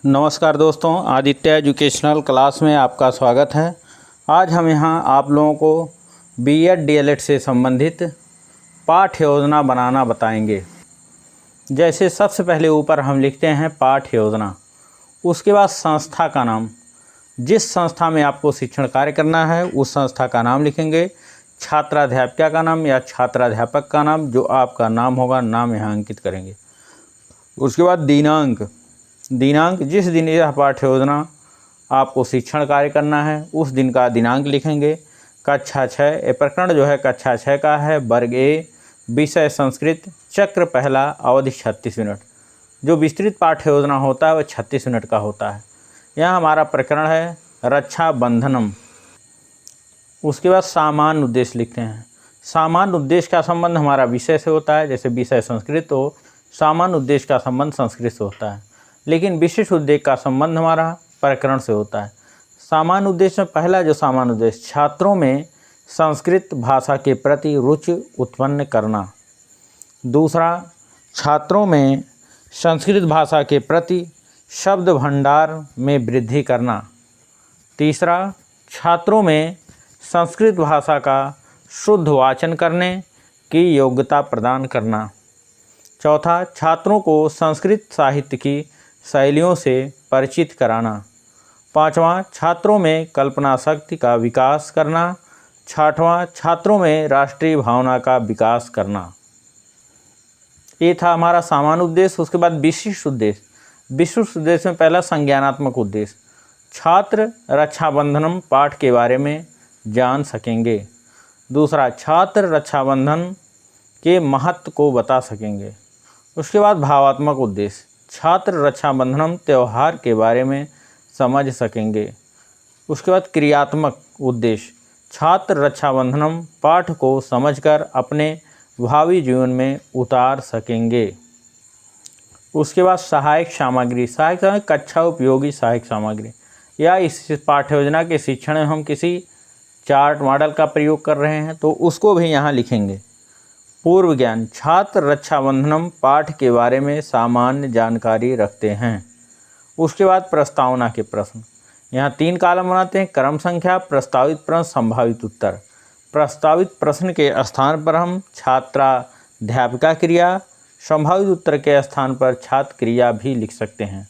नमस्कार दोस्तों, Aditya educational class में आपका स्वागत है। आज हम यहाँ आप लोगों को बीएड डीएलएड से संबंधित पाठ योजना बनाना बताएंगे। जैसे सबसे पहले ऊपर हम लिखते हैं पाठ योजना, उसके बाद संस्था का नाम, जिस संस्था में आपको शिक्षण कार्य करना है उस संस्था का नाम लिखेंगे। छात्राध्यापिका का नाम या छात्राध्यापक का नाम, जो आपका नाम होगा, नाम यहाँ अंकित करेंगे। उसके बाद दिनांक, जिस दिन यह पाठ्य योजना आपको शिक्षण कार्य करना है उस दिन का दिनांक लिखेंगे। कक्षा 6, ये प्रकरण जो है कक्षा 6 का है, वर्ग ए, विषय संस्कृत, चक्र पहला, अवधि 36 मिनट। जो विस्तृत पाठ्य योजना होता है वह 36 मिनट का होता है। यहाँ हमारा प्रकरण है रक्षाबंधनम। उसके बाद सामान्य उद्देश्य लिखते हैं। सामान्य उद्देश्य का संबंध हमारा विषय से होता है, जैसे विषय संस्कृत हो, सामान्य उद्देश्य का संबंध संस्कृत से होता है। लेकिन विशिष्ट उद्देश्य का संबंध हमारा प्रकरण से होता है। सामान्य उद्देश्य में पहला जो सामान्य उद्देश्य, छात्रों में संस्कृत भाषा के प्रति रुचि उत्पन्न करना। दूसरा, छात्रों में संस्कृत भाषा के प्रति शब्द भंडार में वृद्धि करना। तीसरा, छात्रों में संस्कृत भाषा का शुद्ध वाचन करने की योग्यता प्रदान करना। चौथा, छात्रों को संस्कृत साहित्य की शैलियों से परिचित कराना। पाँचवां, छात्रों में कल्पना शक्ति का विकास करना। छठवां, छात्रों में राष्ट्रीय भावना का विकास करना। ये था हमारा सामान्य उद्देश्य। उसके बाद विशिष्ट उद्देश्य। विशिष्ट उद्देश्य में पहला संज्ञानात्मक उद्देश्य, छात्र रक्षाबंधनम पाठ के बारे में जान सकेंगे। दूसरा, छात्र रक्षाबंधन के महत्व को बता सकेंगे। उसके बाद भावात्मक उद्देश्य, छात्र रक्षाबंधनम त्यौहार के बारे में समझ सकेंगे। उसके बाद क्रियात्मक उद्देश्य, छात्र रक्षाबंधनम पाठ को समझकर अपने भावी जीवन में उतार सकेंगे। उसके बाद सहायक सामग्री, कक्षा उपयोगी सहायक सामग्री, या इस पाठ्य योजना के शिक्षण में हम किसी चार्ट मॉडल का प्रयोग कर रहे हैं तो उसको भी यहाँ लिखेंगे। पूर्व ज्ञान, छात्र रक्षाबंधनम पाठ के बारे में सामान्य जानकारी रखते हैं। उसके बाद प्रस्तावना के प्रश्न, यहाँ 3 कॉलम बनाते हैं। क्रम संख्या, प्रस्तावित प्रश्न, संभावित उत्तर। प्रस्तावित प्रश्न के स्थान पर हम छात्राध्यापिका क्रिया, संभावित उत्तर के स्थान पर छात्र क्रिया भी लिख सकते हैं।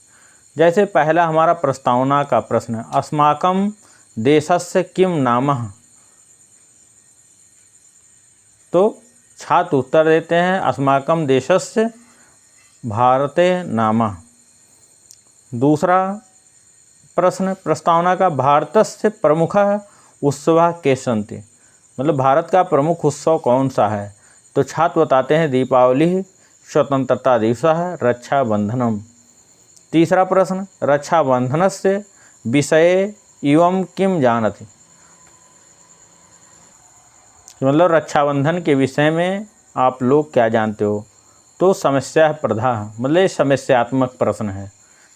जैसे पहला हमारा प्रस्तावना का प्रश्न है, अस्माकं देशस्य किम नामः। तो छात्र उत्तर देते हैं अस्माकं देशस्य भारते नामः। दूसरा प्रश्न प्रस्तावना का, भारतस्य प्रमुखः उत्सवः के सन्ति, मतलब भारत का प्रमुख उत्सव कौन सा है। तो छात्र बताते हैं दीपावली, स्वतंत्रता दिवसः, रक्षाबंधनम। तीसरा प्रश्न, रक्षाबंधनस्य विषये एवं किम जानति, मतलब रक्षाबंधन के विषय में आप लोग क्या जानते हो। तो समस्या प्रधा, मतलब ये समस्यात्मक प्रश्न है।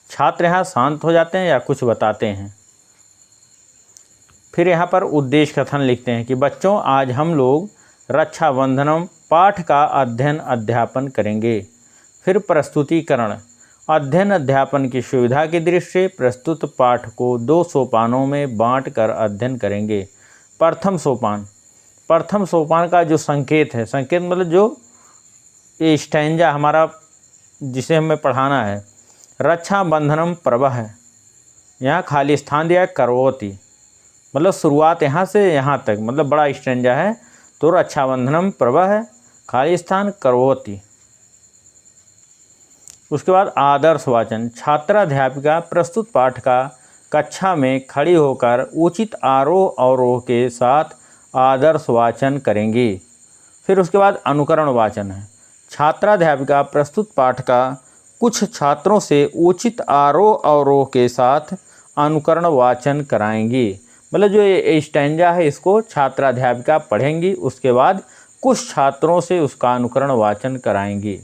छात्र यहाँ शांत हो जाते हैं या कुछ बताते हैं। फिर यहाँ पर उद्देश्य कथन लिखते हैं कि बच्चों आज हम लोग रक्षाबंधनम पाठ का अध्ययन अध्यापन करेंगे। फिर प्रस्तुतिकरण, अध्ययन अध्यापन की सुविधा की दृष्टि से प्रस्तुत पाठ को 2 सोपानों में बांटकर अध्ययन करेंगे। प्रथम सोपान का जो संकेत है, संकेत मतलब जो ये स्टैंजा हमारा जिसे हमें पढ़ाना है, रक्षाबंधनम पर्व है, यहाँ खाली स्थान दिया है करोति, मतलब शुरुआत यहाँ से यहाँ तक, मतलब बड़ा स्टैंजा है। तो रक्षाबंधनम पर्व है, खाली स्थान करोति। उसके बाद आदर्श वाचन, छात्राध्यापिका प्रस्तुत पाठ का कक्षा में खड़ी होकर उचित आरोह अवरोह के साथ आदर्श वाचन करेंगी। फिर उसके बाद अनुकरण वाचन है, छात्राध्यापिका प्रस्तुत पाठ का कुछ छात्रों से उचित आरोह अवरोह के साथ अनुकरण वाचन कराएंगी। मतलब जो ये स्टैंजा है इसको छात्राध्यापिका पढ़ेंगी, उसके बाद कुछ छात्रों से उसका अनुकरण वाचन कराएंगी।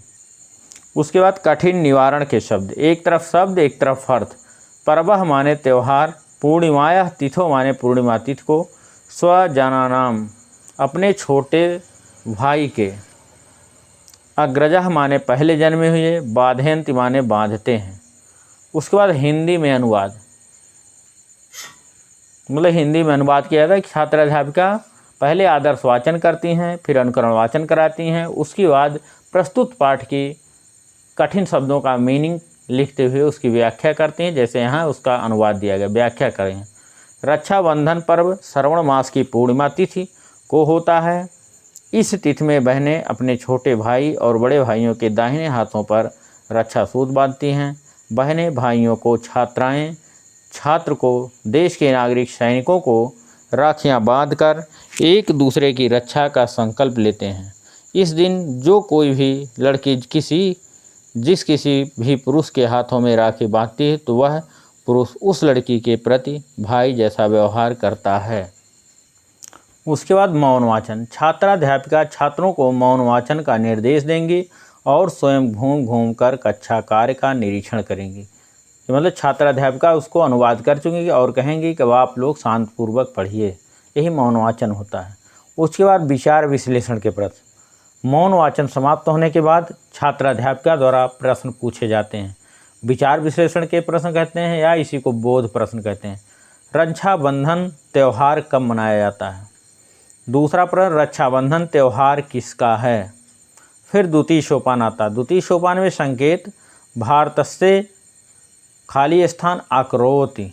उसके बाद कठिन निवारण के शब्द, एक तरफ शब्द एक तरफ अर्थ। पर्व माने त्यौहार, पूर्णिमाया तिथो माने पूर्णिमा तिथि को, स्वजनानाम अपने छोटे भाई के, अग्रजः माने पहले जन्मे हुए, बाधयन्ति माने बांधते हैं। उसके बाद हिंदी में अनुवाद, मतलब हिंदी में अनुवाद किया जाता है। छात्र अध्यापिका पहले आदर्श वाचन करती हैं, फिर अनुकरण वाचन कराती हैं, उसके बाद प्रस्तुत पाठ के कठिन शब्दों का मीनिंग लिखते हुए उसकी व्याख्या करती हैं। जैसे यहाँ उसका अनुवाद दिया गया, व्याख्या करें। रक्षाबंधन पर्व श्रावण मास की पूर्णिमा तिथि को होता है। इस तिथि में बहनें अपने छोटे भाई और बड़े भाइयों के दाहिने हाथों पर रक्षा सूत्र बांधती हैं। बहनें भाइयों को, छात्र को, देश के नागरिक सैनिकों को राखियां बांधकर एक दूसरे की रक्षा का संकल्प लेते हैं। इस दिन जो कोई भी लड़की किसी भी पुरुष के हाथों में राखी बांधती है तो वह पुरुष उस लड़की के प्रति भाई जैसा व्यवहार करता है। उसके बाद मौन वाचन। छात्राध्यापिका छात्रों को मौन वाचन का निर्देश देंगी और स्वयं घूम घूम कर कक्षा कार्य का निरीक्षण करेंगी। मतलब छात्राध्यापिका उसको अनुवाद कर चुकी और कहेंगी कि वह आप लोग शांतपूर्वक पढ़िए, यही मौन वाचन होता है। उसके बाद विचार विश्लेषण के प्रश्न। मौन वाचन समाप्त होने के बाद छात्राध्यापिका द्वारा प्रश्न पूछे जाते हैं। विचार विश्लेषण के प्रश्न कहते हैं या इसी को बोध प्रश्न कहते हैं। रक्षाबंधन त्यौहार कब मनाया जाता है? दूसरा प्रश्न, रक्षाबंधन त्यौहार किसका है? फिर द्वितीय सोपान आता। द्वितीय सोपान में संकेत भारतस्य खाली स्थान आकरोति।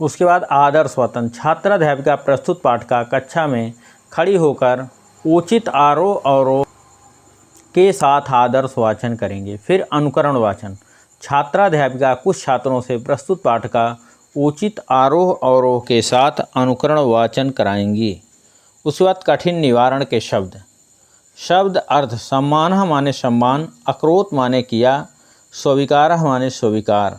उसके बाद आदर्श वाचन। छात्राध्यापिका प्रस्तुत पाठ का कक्षा में खड़ी होकर उचित आरोह अवरोह के साथ आदर्श वाचन करेंगे। फिर अनुकरण वाचन। छात्राध्यापिका कुछ छात्रों से प्रस्तुत पाठ का उचित आरोह अवरोह के साथ अनुकरण वाचन कराएंगी। उसके बाद कठिन निवारण के शब्द अर्थ। सम्मानः माने सम्मान, अक्रोध माने किया, स्वीकारः माने स्वीकार।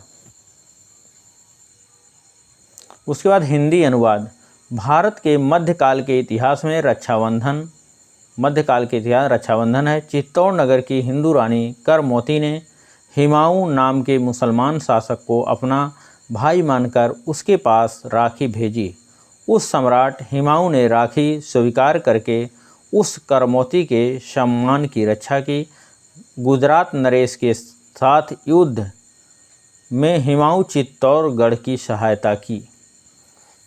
उसके बाद हिंदी अनुवाद। भारत के मध्यकाल के इतिहास में रक्षाबंधन है। चित्तौड़ नगर की हिंदू रानी करमोती ने हिमाऊ नाम के मुसलमान शासक को अपना भाई मानकर उसके पास राखी भेजी। उस सम्राट हिमाऊ ने राखी स्वीकार करके उस करमोती के सम्मान की रक्षा की। गुजरात नरेश के साथ युद्ध में हिमाऊ चित्तौड़गढ़ की सहायता की।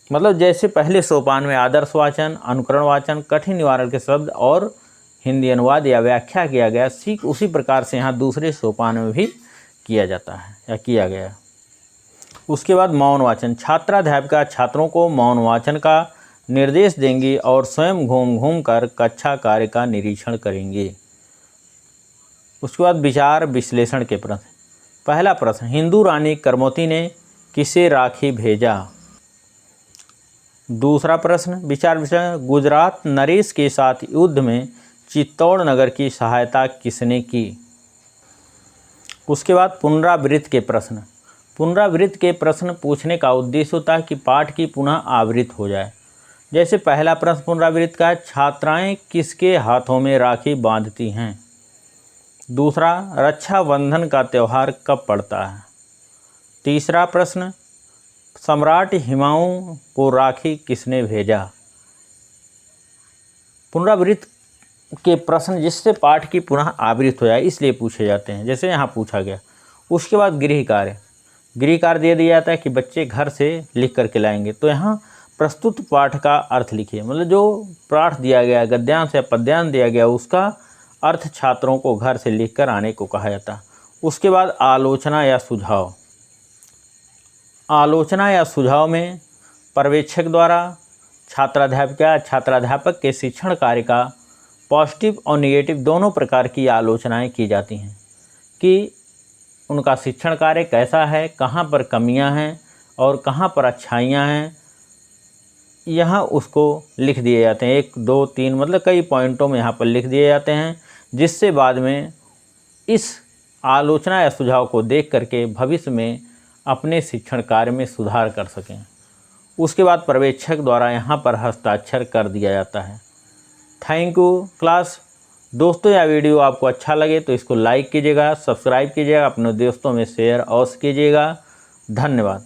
मतलब जैसे पहले सोपान में आदर्श वाचन, अनुकरण वाचन, कठिन निवारण के शब्द और हिंदी अनुवाद या व्याख्या किया गया, ठीक उसी प्रकार से यहाँ दूसरे सोपान में भी किया जाता है या किया गया। उसके बाद मौन वाचन। छात्राध्यापिका छात्रों को मौन वाचन का निर्देश देंगी और स्वयं घूम घूम कर कक्षा कार्य का निरीक्षण करेंगे। उसके बाद विचार विश्लेषण के प्रश्न। पहला प्रश्न, हिंदू रानी करमोती ने किसे राखी भेजा? दूसरा प्रश्न, विचार विश्लेषण। गुजरात नरेश के साथ युद्ध में चित्तौड़ नगर की सहायता किसने की? उसके बाद पुनरावृत्ति के प्रश्न। पुनरावृत्ति के प्रश्न पूछने का उद्देश्य होता है कि पाठ की पुनः आवृत्ति हो जाए। जैसे पहला प्रश्न पुनरावृत्ति का, छात्राएं किसके हाथों में राखी बांधती हैं? दूसरा, रक्षाबंधन का त्यौहार कब पड़ता है? तीसरा प्रश्न, सम्राट हिमाऊ को राखी किसने भेजा? पुनरावृत्ति के प्रश्न जिससे पाठ की पुनः आवृत्ति हो जाए इसलिए पूछे जाते हैं, जैसे यहाँ पूछा गया। उसके बाद गृह कार्य दे दिया जाता है कि बच्चे घर से लिख करके लाएंगे। तो यहाँ प्रस्तुत पाठ का अर्थ लिखिए, मतलब जो पाठ दिया गया, गद्यांश या पद्यांश दिया गया, उसका अर्थ छात्रों को घर से लिख कर आने को कहा जाता है। उसके बाद आलोचना या सुझाव में पर्यवेक्षक द्वारा छात्राध्यापक के शिक्षण कार्य का पॉजिटिव और नेगेटिव दोनों प्रकार की आलोचनाएं की जाती हैं कि उनका शिक्षण कार्य कैसा है, कहाँ पर कमियां हैं और कहाँ पर अच्छाइयाँ हैं। यहाँ उसको लिख दिए जाते हैं, 1, 2, 3 मतलब कई पॉइंटों में यहाँ पर लिख दिए जाते हैं, जिससे बाद में इस आलोचना या सुझाव को देख करके भविष्य में अपने शिक्षण कार्य में सुधार कर सकें। उसके बाद पर्यवेक्षक द्वारा यहाँ पर हस्ताक्षर कर दिया जाता है। Thank you class. दोस्तों, यह वीडियो आपको अच्छा लगे तो इसको लाइक कीजिएगा, सब्सक्राइब कीजिएगा, अपने दोस्तों में शेयर अवश्य कीजिएगा। धन्यवाद।